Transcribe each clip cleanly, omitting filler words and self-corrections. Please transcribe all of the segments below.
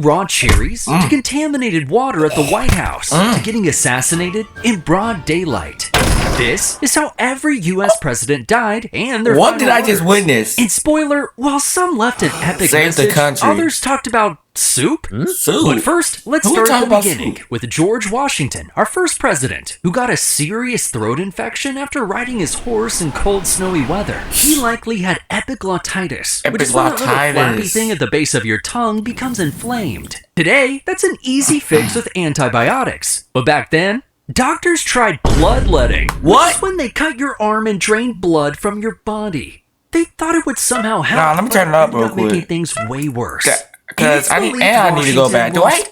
raw cherries to contaminated water at the White House to getting assassinated in broad daylight. This is how every U.S. president died and their What did I just words. witness? And spoiler, while some left an epic Save the message, country. others talked about soup. Soup. But first, let's Who start at talking the about beginning soup? with George Washington, our first president, who got a serious throat infection after riding his horse in cold, snowy weather. He likely had epiglottitis, which is when that little flappy Epiglottitis. thing at the base of your tongue becomes inflamed. Today, that's an easy fix with antibiotics. But back then, doctors tried bloodletting. What? Which is when they cut your arm and drain blood from your body. They thought it would somehow help. Nah, let me turn it up but real ended making quick. things way worse. Because I need to go back. Do I?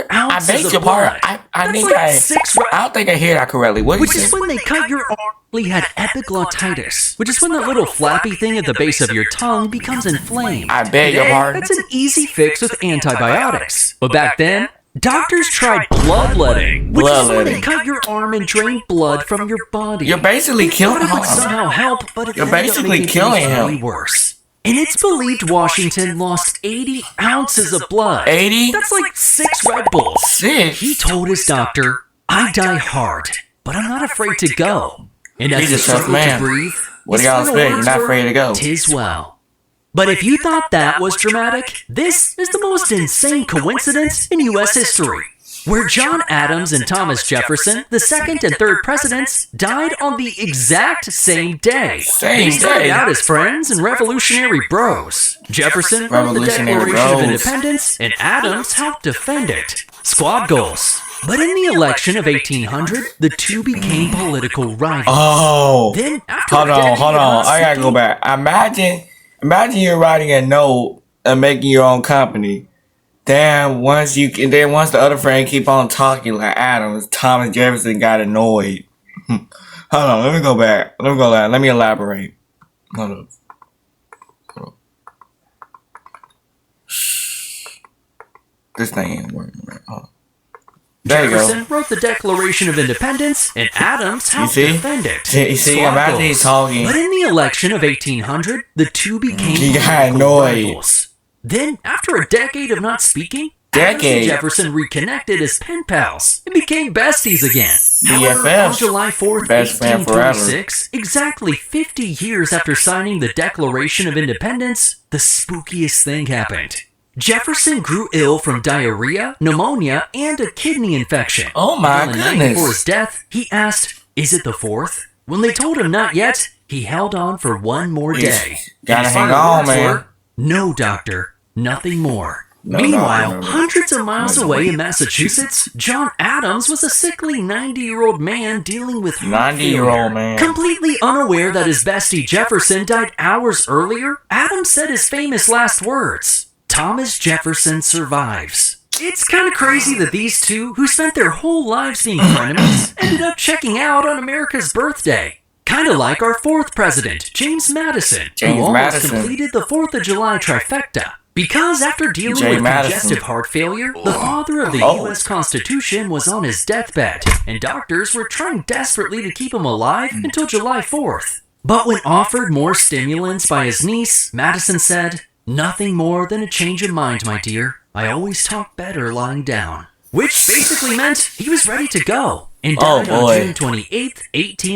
I beg your pardon. I think I don't think I hear that correctly. What Which is is when they cut your arm. He had epiglottitis, which is when that little flappy thing at the base of your tongue becomes inflamed. I beg your Today, pardon. That's an easy fix with antibiotics. But back then, doctors tried bloodletting, which is when they cut your arm and drain blood from your body. You're basically They killing thought it would him. somehow help, but it You're ended up basically making killing things him. way worse. And it's believed Washington lost 80 ounces of blood. 80? That's like 6 Red Bulls. Sick. He told his doctor, "I die hard, but I'm not afraid to go." And as He's he a tough struggled man. to breathe, What do his y'all final expect? You're words not were, afraid to go. "'Tis well." But if you thought that was dramatic, this is the most insane coincidence in U.S. history, where John Adams and Thomas Jefferson, the second and third presidents, died on the exact same day. Same They started day. out as friends and revolutionary bros. Jefferson wrote the Revolutionary Declaration of bros. Independence, and Adams helped defend it. Squad goals. But in the election of 1800, the two became political rivals. Oh. Then, after Hold a on. decade of not I gotta go speaking- back. Imagine you're writing a note and making your own company. Then once the other friend keep on talking like Adams, Thomas Jefferson got annoyed. Hold on, let me go back. Let me elaborate. Hold up. This thing ain't working right. Hold on. There you go. Jefferson wrote the Declaration of Independence, and Adams helped see? defend it. You see, Squad imagine goals. he's talking. But in the election of 1800, the two became He got political annoyed. rivals. Then, after a decade of not speaking, Adams and Jefferson reconnected as pen pals and became besties again. However, BFFs. on July 4th, Best friend forever. 1826, exactly 50 years after signing the Declaration of Independence, the spookiest thing happened. Jefferson grew ill from diarrhea, pneumonia, and a kidney infection. Oh my On the night goodness. before his death, he asked, "Is it the 4th?" When they told him not yet, he held on for one more day. Gotta And his hang final on, words man. were, "No, doctor, nothing more." No, Meanwhile, no. hundreds of miles away in Massachusetts, John Adams was a sickly 90-year-old man dealing with heart 90-year-old failure. man. Completely unaware that his bestie Jefferson died hours earlier, Adams said his famous last words, "Thomas Jefferson survives." It's kind of crazy that these two, who spent their whole lives being frenemies, ended up checking out on America's birthday. Kind of like our fourth president, James Madison, James who almost Madison. completed the 4th of July trifecta. Because after dealing J. with Madison. congestive heart failure, the father of the Oh. U.S. Constitution was on his deathbed, and doctors were trying desperately to keep him alive until July 4th. But when offered more stimulants by his niece, Madison said, "Nothing more than a change of mind, my dear. I always talk better lying down." Which basically meant he was ready to go, and died on boy. June 28th,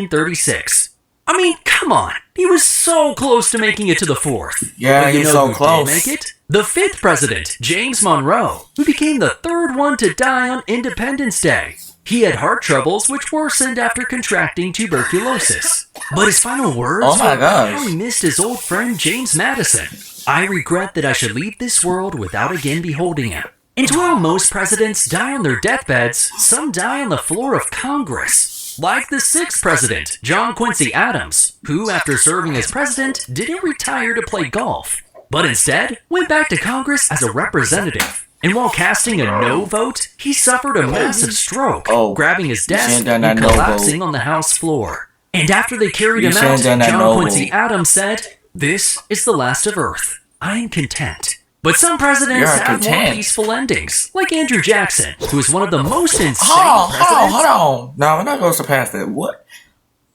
1836. I mean, come on. He was so close to making it to the 4th. Yeah, But you he's know so who close. did make it? The 5th president, James Monroe, who became the 3rd one to die on Independence Day. He had heart troubles which worsened after contracting tuberculosis. But his final words Oh my were gosh. how he missed his old friend James Madison. "I regret that I should leave this world without again beholding him." And while most presidents die on their deathbeds, some die on the floor of Congress. Like the 6th president, John Quincy Adams, who, after serving as president, didn't retire to play golf, but instead went back to Congress as a representative. And while casting a no vote, he suffered a massive stroke, Oh, grabbing his you desk shouldn't done and that no collapsing vote. on the House floor. And after they carried You him out, shouldn't done that John no Quincy vote. Adams said, "This is the last of Earth. I am content." But some presidents You're have more content. peaceful endings, like Andrew Jackson, who is one of the most insane Hold presidents. on. No, we're not going to surpass that. What?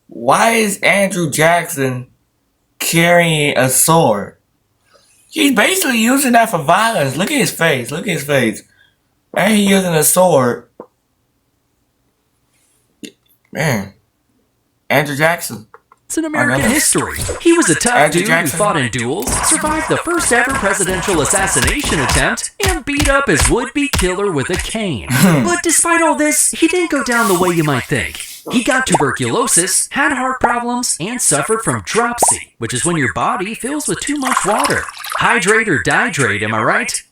Why is Andrew Jackson carrying a sword? He's basically using that for violence. Look at his face. Look at his face. And he's using a sword. Man. Andrew Jackson. It's in American history. He was a tough dude who fought in duels, survived the first ever presidential assassination attempt, and beat up his would-be killer with a cane. But despite all this, he didn't go down the way you might think. He got tuberculosis, had heart problems, and suffered from dropsy, which is when your body fills with too much water. Hydrate or dihydrate, am I right?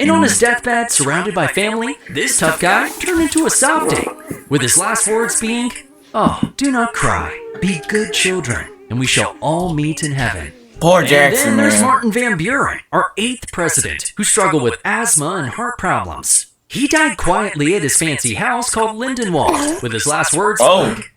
And on his deathbed, surrounded by family, this tough guy turned into a softie, with his last words being, "Oh, do not cry. Be good children, and we shall all meet in heaven." Poor Jackson, and then there's man. Martin Van Buren, our 8th president, who struggled with asthma and heart problems. He died quietly at his fancy house called Lindenwald, with his last words,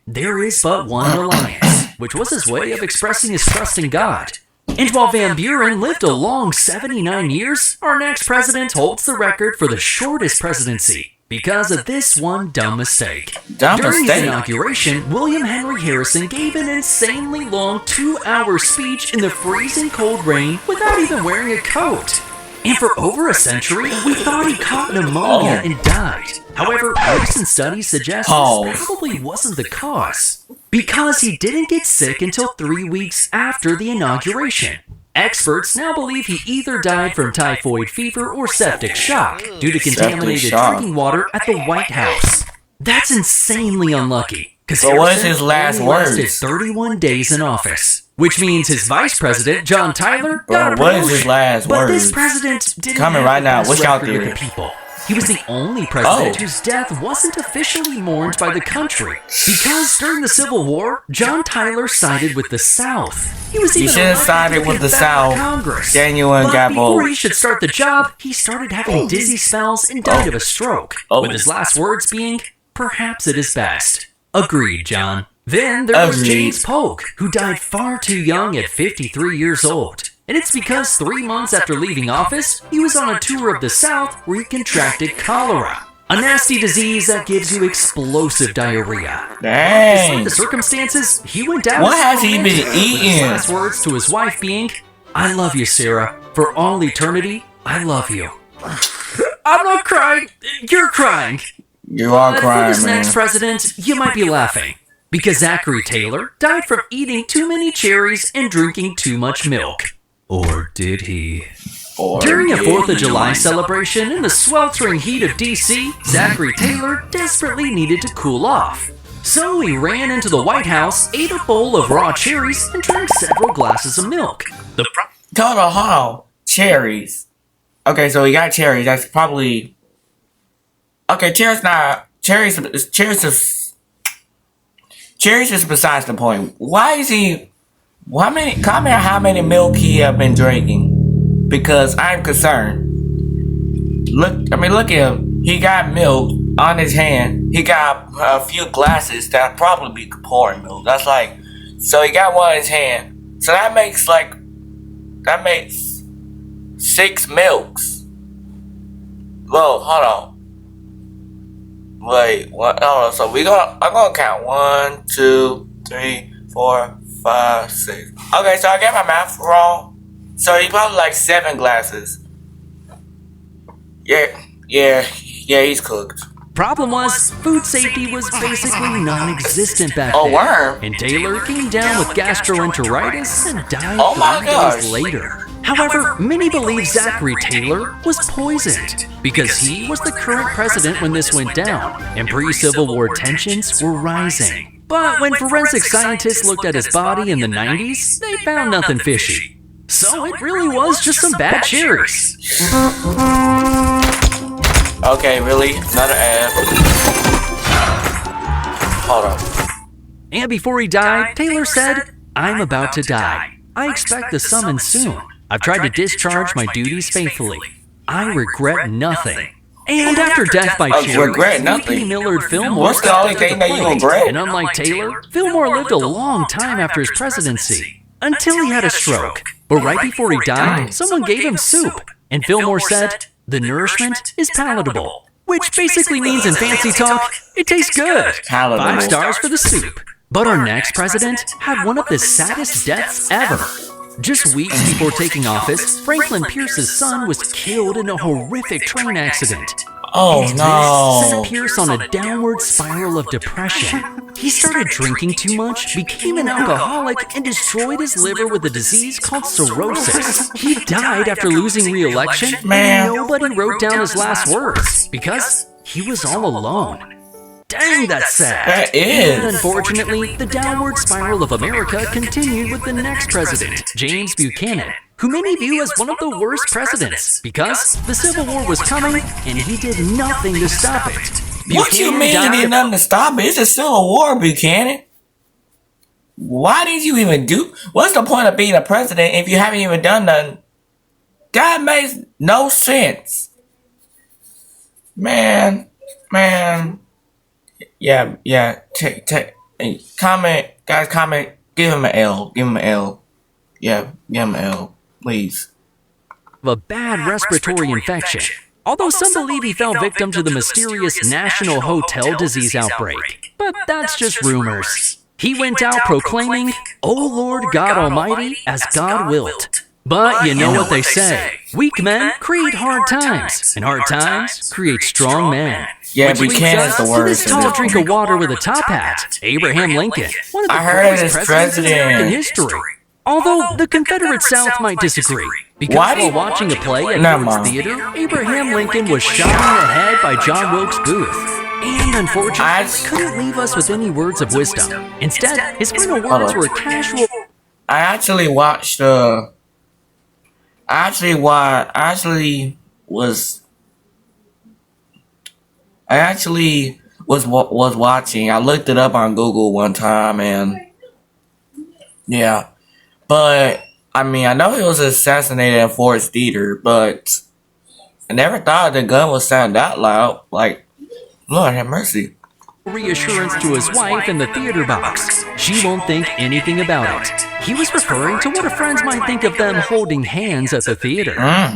"There is but one alliance," which was his way of expressing his trust in God. And while Van Buren lived a long 79 years, our next president holds the record for the shortest presidency because of this one dumb mistake. During his inauguration, William Henry Harrison gave an insanely long 2-hour speech in the freezing cold rain without even wearing a coat. And for over a century, we thought he caught pneumonia and died. However, recent studies suggest this probably wasn't the cause, because he didn't get sick until 3 weeks after the inauguration. Experts now believe he either died from typhoid fever or septic shock due to contaminated drinking water at the White House. That's insanely unlucky, because what is his last words? Lasted 31 days in office. Which means his vice president, John Tyler, got a promotion. What is his last words? But this president didn't Coming right now. What's y'all record with the people. He was the only president whose death wasn't officially mourned by the country. Because during the Civil War, John Tyler sided with the South. He should have sided with the South. Congress. Genuine got before he should start the job, he started having dizzy spells and died of a stroke. With his last words being, "Perhaps it is best." Agreed, John. Then there was James Polk, who died far too young at 53 years old. And it's because 3 months after leaving office, he was on a tour of the South where he contracted cholera, a nasty disease that gives you explosive diarrhea. Dang. Despite the circumstances, he went down. What has he been eating? His last words to his wife being, "I love you, Sarah. For all eternity, I love you." I'm not crying. You're crying. You are crying, for this man. next president, you might be laughing. Because Zachary Taylor died from eating too many cherries and drinking too much milk. Or did he? During a 4th of July celebration in the sweltering heat of DC, Zachary Taylor desperately needed to cool off. So he ran into the White House, ate a bowl of raw cherries, and drank several glasses of milk. Hold on. Cherries. Okay, so he got cherries. That's probably... Okay, cherries is besides the point. Why is he... Comment how many milk he have been drinking. Because I'm concerned. Look at him. He got milk on his hand. He got a few glasses that probably be pouring milk. That's like... So he got one in his hand. So that makes 6 milks. Whoa, hold on. Wait, what? Hold on. So I'm gonna count 1, 2, 3, 4, 5, 6. Okay, so I got my math wrong. So he probably like 7 glasses. Yeah, he's cooked. Problem was, food safety was basically non-existent back then. Worm. And Taylor came down with gastroenteritis and died 3 days later. However, many believe Zachary Taylor was poisoned because he was the current president when this went down, and pre-Civil War tensions were rising. But when forensic scientists looked at his body in the 90s, they found nothing fishy. So it really was just some bad cherries. Okay, really? Another ad. Hold on. And before he died, Taylor said, "I'm about to die. I expect the summons soon. I've tried to discharge my duties faithfully. I regret nothing." And after death by cherries, nothing. Millard Fillmore. What's the only thing that you regret? And unlike Taylor, Fillmore lived a long time after his presidency, until he had a stroke. But right before he died, someone gave him soup. And Fillmore said, "The nourishment is palatable." Which basically means in fancy talk, it tastes good. 5 stars for the soup. But our next president had one of the saddest deaths ever. Just weeks before taking office, Franklin Pierce's son was killed in a horrific train accident. Oh This no. sent Pierce on a downward spiral of depression. He started drinking too much, became an alcoholic, and destroyed his liver with a disease called cirrhosis. He died after losing re-election, and nobody wrote down his last words because he was all alone. Dang, that's sad. That is. And unfortunately, the downward spiral of America continued with the next president, James Buchanan, who many view as one of the worst presidents because the Civil War was coming and he did nothing to stop it. What you mean you did nothing to stop it? It's a Civil War, Buchanan. Why did you even do? What's the point of being a president if you haven't even done nothing? That makes no sense. Man. Yeah. Comment, guys. Give him an L. Yeah, give him an L, please. A bad respiratory infection. Although some believe he fell victim to the mysterious National Hotel Disease outbreak. But that's just rumors. He went out proclaiming, "O Lord God Almighty, as God wilt." But you know what they say. Weak men create hard times, and hard times create strong men. Yeah, Which leads Buchanan's us the to worst. this tall drink of water with a top hat, Abraham Lincoln, one of the I heard greatest his presidents in American president. history. Although the Confederate South might disagree, because Why while do- watching a play at Never Ford's mind. Theater, Abraham Lincoln was shot in the head by John Wilkes Booth. And unfortunately, couldn't leave us with any words of wisdom. Instead, his final words were casual. I actually watched was watching. I looked it up on Google one time, and yeah, but I mean, I know he was assassinated at Ford's Theater, but I never thought the gun would sound that loud. Like, Lord have mercy. Reassurance to his wife in the theater box. She won't think anything about it. He was referring to what her friends might think of them holding hands at the theater.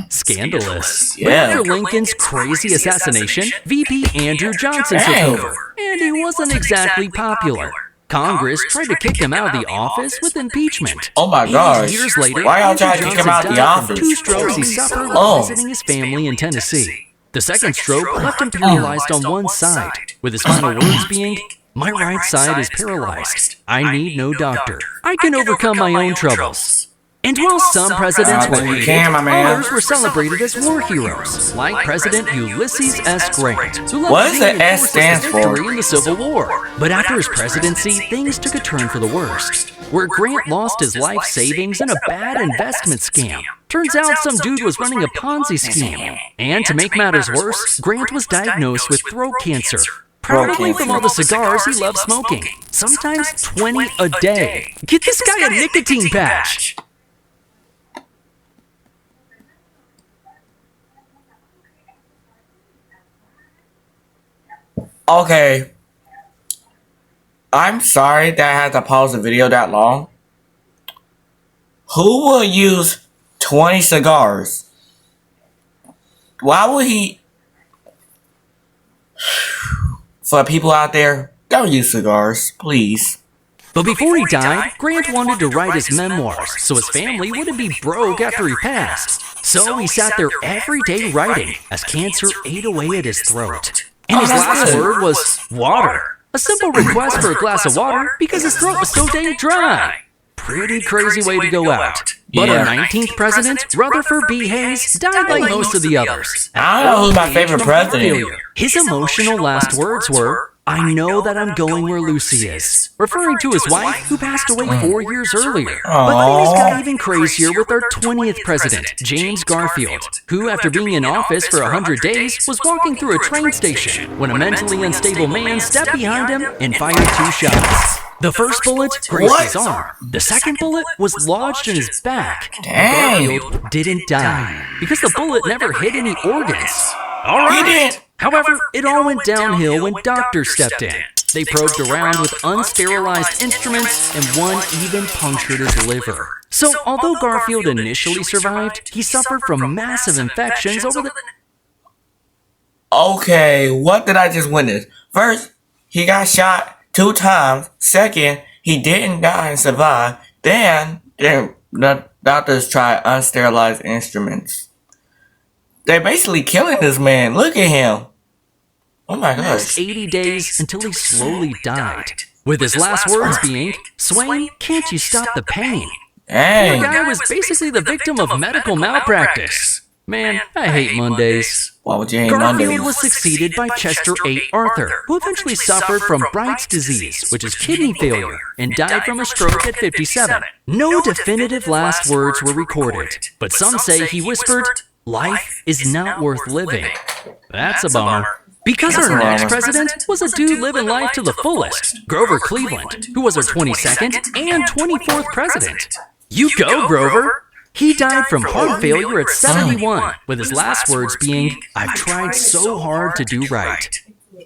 Scandalous. But Yeah. after Lincoln's crazy assassination, VP Andrew Johnson took Dang. over, and he wasn't exactly popular. Congress tried to kick him out of the office with impeachment. Oh my And gosh. years later, Why y'all Andrew trying to kick him Johnson out the died from office? 2 strokes he suffered Oh. while visiting his family in Tennessee. The second stroke left him paralyzed on one side, with his final words being, "My right side is paralyzed. I need no doctor. I can overcome my own troubles." And while some presidents were You hated, can, my man. others were celebrated as war heroes, like President Ulysses S. Grant, who led What does the the S forces stand to for? victory in the Civil War. But after his presidency, things took a turn for the worst, where Grant lost his life savings in a bad investment scam. Turns out some dude was running a Ponzi scheme. And to make matters worse, Grant was diagnosed with throat cancer. Probably from all the cigars he loved smoking. Sometimes 20 a day. Get this guy a nicotine patch. Okay. I'm sorry that I had to pause the video that long. Who will use 20 cigars? Why would he? For people out there, don't use cigars, please. But before he died, Grant wanted to write his memoirs so his family wouldn't be broke after he passed. So he sat there every day writing as cancer ate away at his throat. And his last word was water. A simple request for a glass of water because his throat was so dang dry. Pretty crazy way to go out. But our 19th president, Rutherford B. Hayes, died like most of the others. I don't know who's my favorite president. His emotional last words were, "I know that I'm going where Lucy is," referring to his wife, who passed away 4 years earlier. But things got even crazier with our 20th president, James Garfield, who, after being in office for 100 days, was walking through a train station when a mentally unstable man stepped behind him and fired 2 shots. The first bullet grazed his arm. The second bullet was lodged in his back. Dang. Garfield didn't die because the bullet never hit any organs. All right. He did. However, it all went downhill when doctors stepped in. They probed around with unsterilized instruments, and one even punctured his liver. So, although Garfield initially survived, he suffered from massive infections over the... Okay, what did I just witness? First, he got shot 2 times. Second, he didn't die and survive. Then Doctors try unsterilized instruments. They're basically killing this man. Look at him. Oh my Next gosh. 80 days until he slowly died, with his last words being, "Swain, can't you stop the pain?" The Dang. guy was basically the victim of medical malpractice. Man, I hate Mondays. Why would you hate Garfield Mondays? was succeeded by Chester A. Arthur, who eventually suffered from Bright's disease, which is kidney failure, and died from a stroke at 57. No definitive last words were recorded, but some say he whispered, "Life is not worth living." That's a bummer. Because our next president was a dude living life to the fullest, Grover Cleveland, who was our 22nd and 24th president. You go, Grover! He died from heart failure at 71, with his last words being, "I've tried so hard to do right."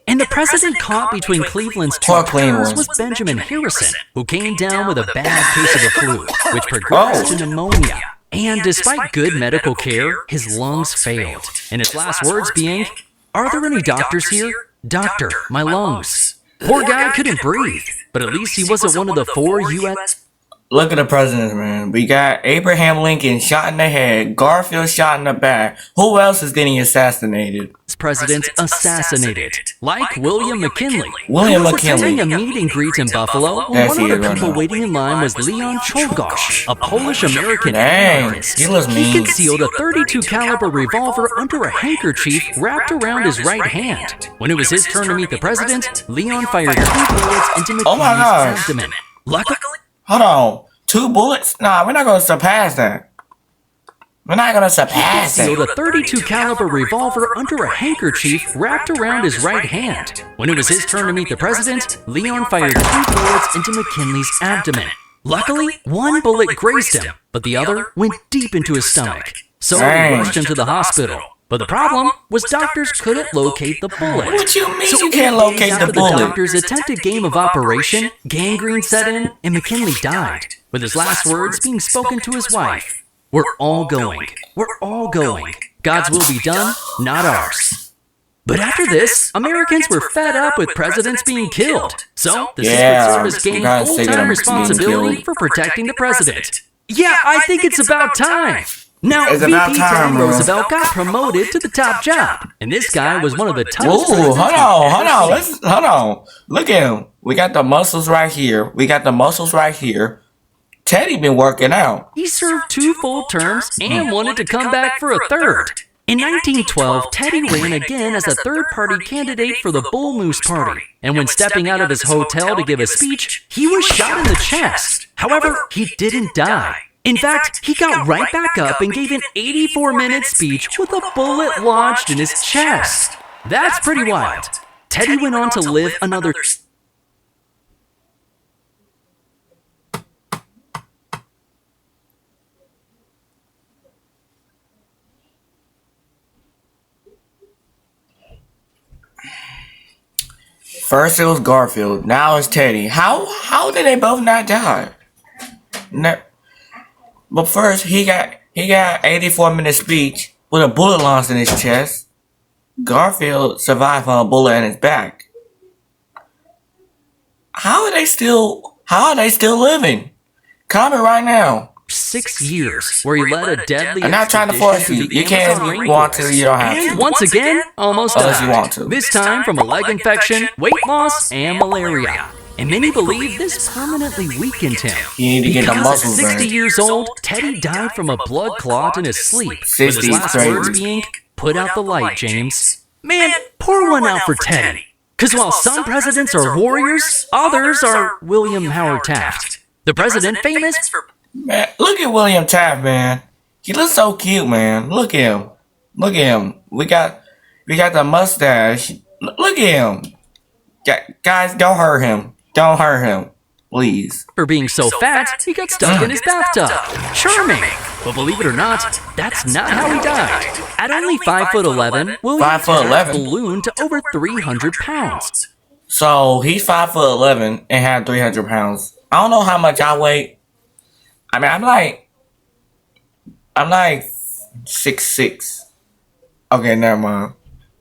And the president caught between Cleveland's two terms was Benjamin Harrison, who came down with a bad case of the flu, which progressed to pneumonia. And despite good medical care, his lungs failed, and his last words being, "Are there any doctors here? Doctor, my lungs." Poor guy couldn't breathe, but at least he wasn't one of the 4 U.S. Look at the presidents, man. We got Abraham Lincoln shot in the head, Garfield shot in the back. Who else is getting assassinated? presidents assassinated, like William McKinley. William who was attending McKinley. a meet and greet in Buffalo, when one of the people waiting in line was Leon Czolgosz, a Polish-American Dang, anarchist. he was mean. concealed a .32 caliber revolver under a handkerchief wrapped around his right hand. When it was his turn to meet the president, Leon fired 2 bullets into McKinley's Oh my gosh. abdomen. Luckily, Hold on. 2 bullets? Nah, we're not gonna surpass that. We're not gonna surpass concealed that. a .32 caliber revolver under a handkerchief wrapped around his right hand. When it was his turn to meet the president, Leon fired 2 bullets into McKinley's abdomen. Luckily, 1 bullet grazed him, but the other went deep into his stomach. So they Dang. rushed him to the hospital. But the problem was doctors couldn't locate the bullet. What you mean So you can't 8 days locate after the bullet? doctor's attempted game of operation, gangrene set in, and McKinley died, with his last words being spoken to his wife. We're all going. We're all going. God's will be done, not ours. But after this, Americans were fed up with presidents being killed. So the Yeah, Secret Service gained God save them full-time being responsibility killed. for protecting the president. Yeah, I think it's about time. Now, It's VP about time, Teddy bro. Roosevelt got promoted to the top job, and this guy was one of the Ooh, toughest hold presidents we've on, ever hold on. seen. Hold on. Look at him. We got the muscles right here. We got the muscles right here. Teddy been working out. He served 2 full terms and wanted to come back for a third. In 1912, Teddy ran again as a third-party candidate for the Bull Moose Party, and when stepping out of his hotel to give a speech, he was shot in the chest. However, he didn't die. In fact, he got right back up and gave an 84-minute speech with a bullet lodged in his chest. That's pretty wild. Teddy went on to live another... First it was Garfield. Now it's Teddy. How did they both not die? No. But first he got 84-minute speech with a bullet launched in his chest. Garfield survived on a bullet in his back. How are they still living? Comment right now. 6 years, where he led a deadly I'm not trying to expedition force through you. the You can't Amazon want to, rainforest. you don't have And to. once again, almost Unless died. you want to. This time from a leg infection, weight loss, and malaria. And many believe this permanently weakened him. You need to get the Because muscles at 60 burned. years old, Teddy died from a blood clot in his sleep. With 60 his is last crazy. words being, "Put out the light, James." Man, pour one out for Teddy. Because while some presidents are warriors, others are William Howard Taft. The president famous for... Man, look at William Taft, man. He looks so cute, man. Look at him. Look at him. We got the mustache. Look at him. Guys, don't hurt him. Don't hurt him. Please. For being so fat, he got stuck in his bathtub. Charming! But believe it or not, that's not how he died. At only 5'11", William 5'11". Taft ballooned to over 300 pounds. So he's 5'11" and had 300 pounds. I don't know how much I weigh. I mean, I'm like 6'6". Okay, never mind.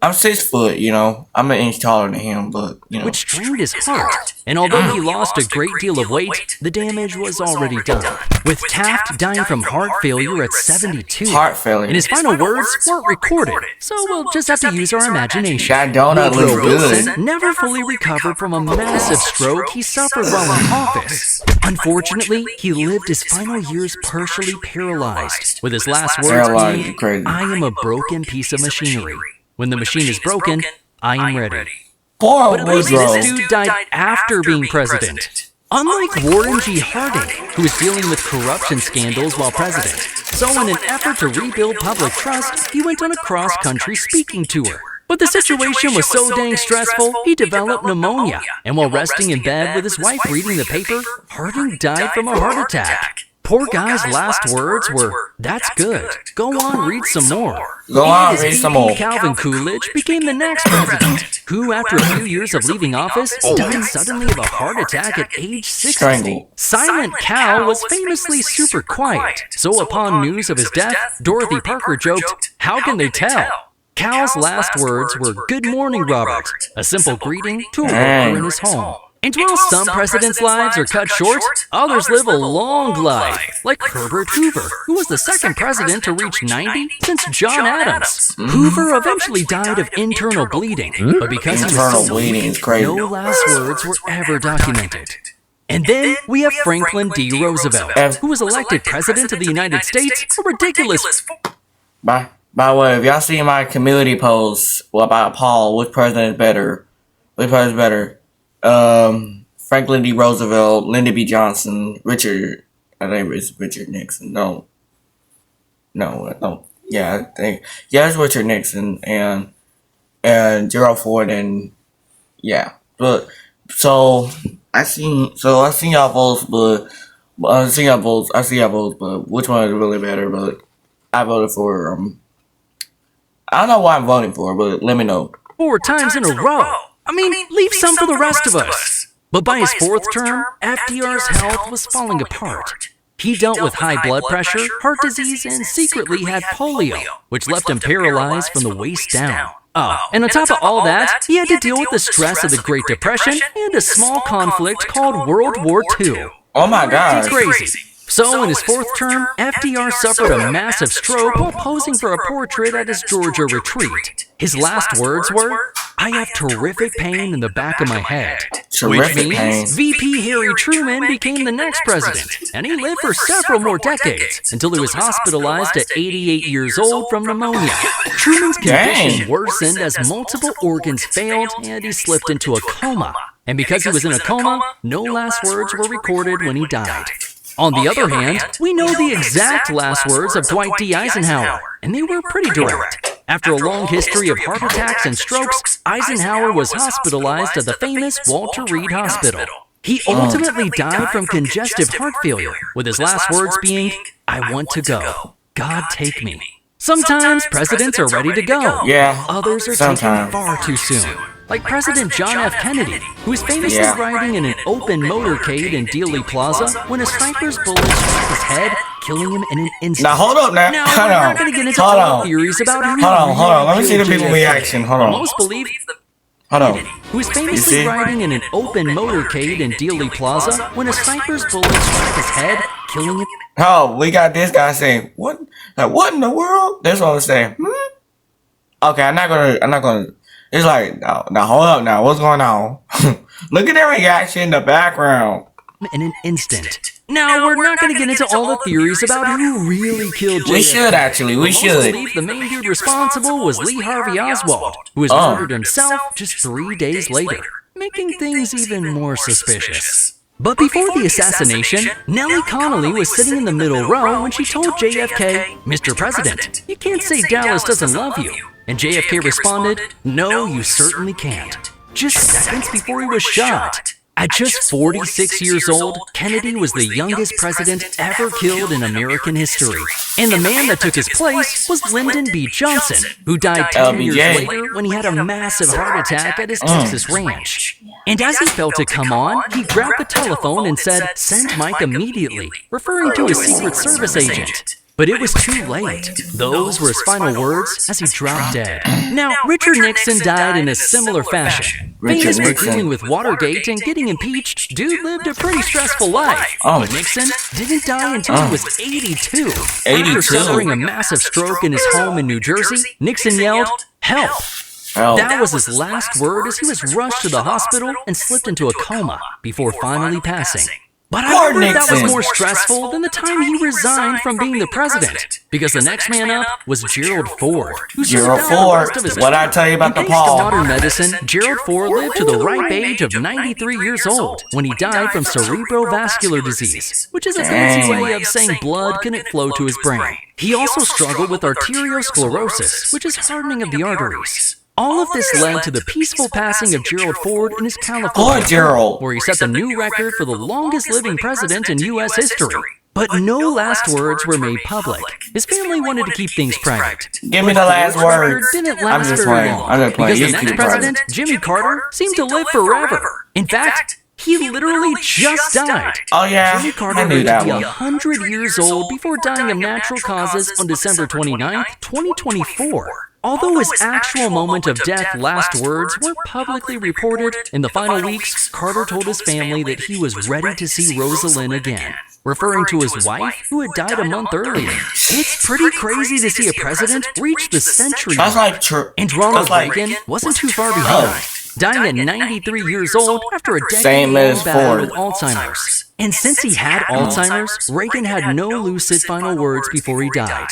I'm 6 foot, you know. I'm an inch taller than him, but you know. which strained his heart. And although he lost a great deal of weight, the damage was already done. With Taft dying from heart failure at 72. Heart failure. And his final words weren't recorded, so we'll just have to use our imagination. That donut looks Woodrow Wilson good. never fully recovered from a massive stroke he suffered while in office. Unfortunately, he lived his final years partially paralyzed, with his last words Paralyzed, being, crazy. "I am a broken piece of machinery. When the machine is broken, I am ready." Poor But at least Woodrow. this dude died after being president. Unlike Warren G. Harding, who was dealing with corruption scandals while president. So in an effort to rebuild public trust, he went on a cross-country speaking tour. But the situation was so dang stressful, he developed pneumonia. And while resting in bed with his wife reading the paper, Harding died from a heart attack. Poor guy's last words were, "That's good. Go on, read some more." Go on, And his read some VP, more. Calvin Coolidge became the next president, who, after a few years of leaving office, died suddenly of a heart attack at age 60. Strangled. Silent Cal was famously super quiet, so upon news of his death, Dorothy Parker joked, "How can they tell?" Cal's last words were, "Good morning, Robert," a simple greeting to a worker in his home. And while some presidents' lives are cut short, others live a long life, like Herbert Hoover, who was the second president to reach 90 since John Adams. Hoover eventually died of internal bleeding, but because he was Internal so bleeding weak, is crazy. no last words were ever documented. And then we have Franklin D. Roosevelt, who was elected president of the United States, a ridiculous... By the way, if y'all see my community posts about Paul, which president is better? Which president is better? Franklin D. Roosevelt, Lyndon B. Johnson, Richard. I think it's Richard Nixon. No. Yeah, it's Richard Nixon and Gerald Ford and yeah. But I seen y'all votes, but I see y'all votes, but which one is really better? But I voted for I don't know what I'm voting for, but let me know. 4 times in a row. I mean, leave some for the rest of us. But by his 4th term, FDR's health was falling apart. He dealt with high blood pressure, heart disease, and secretly had polio, which left him paralyzed from the waist down. Oh, and on top of all that, he had to deal with the stress of the Great Depression and a small conflict called World War II. Oh my God. It's crazy. So in his 4th term, FDR suffered a massive stroke while posing for a portrait at his Georgia retreat. His last words were, "I have terrific pain in the back of my head." Which means VP Harry Truman became the next president, and he lived for several more decades until he was hospitalized at 88 years old from pneumonia. Truman's condition worsened as multiple organs failed and he slipped into a coma. And because he was in a coma, no last words were recorded when he died. On the other hand, we know the exact last words of Dwight D. Eisenhower, and they were pretty direct. After a long history of heart attacks and strokes, Eisenhower was hospitalized at the famous Walter Reed Hospital. He ultimately died from congestive heart failure, with his last words being, "I want to go. God take me." Sometimes presidents are ready to go. Yeah, Others are taken far too soon. Like President John F. Kennedy, who is famously riding in an open motorcade in Dealey Plaza when a sniper's bullet struck his head, killing him in an instant. Now hold up now. Now, Hold we're on. not going to get into all the theories about who Hold on. Let me see the killed people JFK. reaction. Hold on. Most believe Hold on. who is famously riding in an open motorcade in Dealey Plaza when a sniper's bullet struck his head, killing him. Oh, we got this guy saying, what? Like, what in the world? That's what I'm saying. Okay, I'm not gonna. It's like, now hold up now. What's going on? Look at their reaction in the background. In an instant. Now, we're not going to get into all the theories about who really killed JFK. We should actually. We Most should. believe the main dude responsible was Lee Harvey Oswald, who was murdered himself just 3 days later, making things even more suspicious. But before the assassination, Nellie Connolly was sitting in the middle row when she told JFK, "Mr. President, you can't say Dallas doesn't love you." And JFK responded, "No, you certainly can't." Just seconds before he was shot. At just 46 years old, Kennedy was the youngest president ever killed in American history. And the man that took his place was Lyndon B. Johnson, who died 10 years later when he had a massive heart attack at his Texas ranch. And as he felt it come on, he grabbed the telephone and said, "Send Mike immediately," referring to his Secret Service agent. But it was too late. Those were his final words as he dropped dead. Now, Richard Nixon died in a similar fashion. Famous for dealing with Watergate and getting impeached, dude lived a pretty stressful life. But Nixon didn't die until he was 82. After suffering a massive stroke in his home in New Jersey, Nixon yelled, "Help!" That was his last word as he was rushed to the hospital and slipped into a coma before finally passing. But I wonder if that was more stressful than the time he resigned from being the president, because the next man up was Gerald Ford. Gerald Ford, what I tell you about the Paul? Thanks to modern medicine, Gerald Ford lived to the ripe age of 93 years old when he died from cerebrovascular disease, which is a fancy way of saying blood couldn't flow to his brain. He also struggled with arteriosclerosis, which is hardening of the arteries. All of this led to the peaceful passing of Gerald Ford in his California, where he set the new record for the longest living president in U.S. history. But no last words were made public. His family wanted to keep things private. Give me the last word. Didn't last very long, because the next president, Jimmy Carter, seemed to live forever. In fact, he literally just died. Oh yeah, Jimmy Carter lived to be 100 years old before dying of natural causes on December 29, 2024. Although his actual moment of death last words weren't publicly reported, in the final weeks, Carter told his family that he was ready to see Rosalind again, referring to his wife who had died a month earlier. It's pretty crazy to see a president reach the century mark, and Ronald Reagan wasn't too far behind, dying at 93 years old after a decade-long battle with Alzheimer's. And since he had Alzheimer's, Reagan had no lucid final words before he died.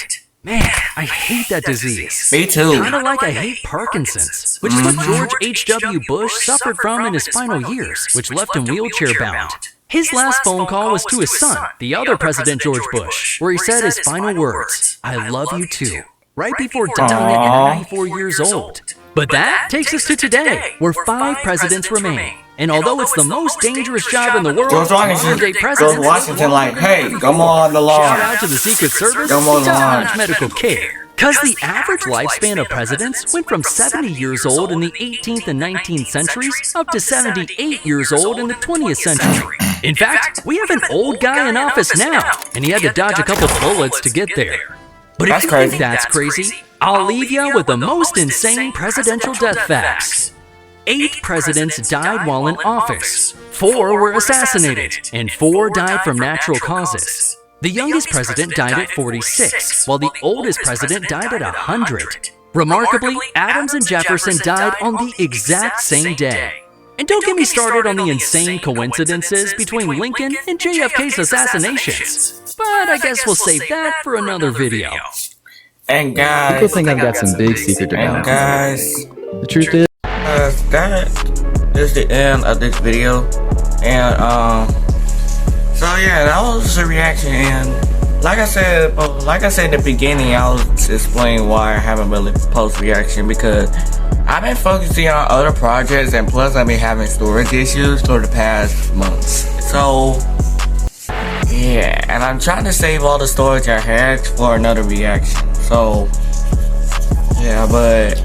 Man, I hate that disease. Me too. Kinda like I hate Parkinson's, which is what George H.W. Bush suffered from in his final years, which left him wheelchair-bound. His last phone call was to his son, the other President George Bush, where he said his final words, "I love you too," right before dying at 94 years old. But that takes us to today, where 5 presidents remain. And although it's the most dangerous job in the world, George Washington like, hey, come on the lawn. Shout out to the Secret Service come on the lawn. Medical care. Because the average lifespan of presidents went from 70 years old in the 18th and 19th centuries up to 78 years old in the 20th century. In fact, we have an old guy in office now, and he had to dodge a couple bullets to get there. But if you think that's crazy, I'll leave you with the most insane presidential death facts. 8 presidents died while in office, 4 were assassinated, and 4 died from natural causes. The youngest president died at 46, while the oldest president died at 100. Remarkably, Adams and Jefferson died on the exact same day. And don't get me started on the insane coincidences between Lincoln and JFK's assassinations. But I guess we'll save that for another video. And guys, people think I've got some big secret to and guys, the truth is, that is the end of this video. And so yeah, that was a reaction. And like I said in the beginning, I was explaining why I haven't really post reaction, because I've been focusing on other projects, and plus I've been having storage issues for the past months. So yeah, and I'm trying to save all the storage I had for another reaction. So yeah, but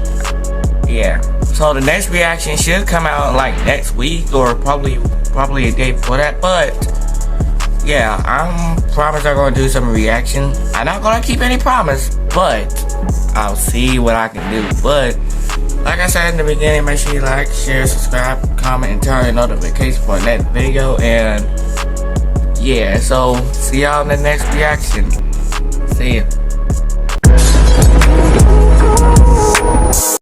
yeah. So the next reaction should come out like next week, or probably a day before that. But yeah, I'm promise I'm gonna do some reaction. I'm not gonna keep any promise, but I'll see what I can do. But like I said in the beginning, make sure you like, share, subscribe, comment, and turn on notifications for the next video. And yeah, so see y'all in the next reaction. See ya.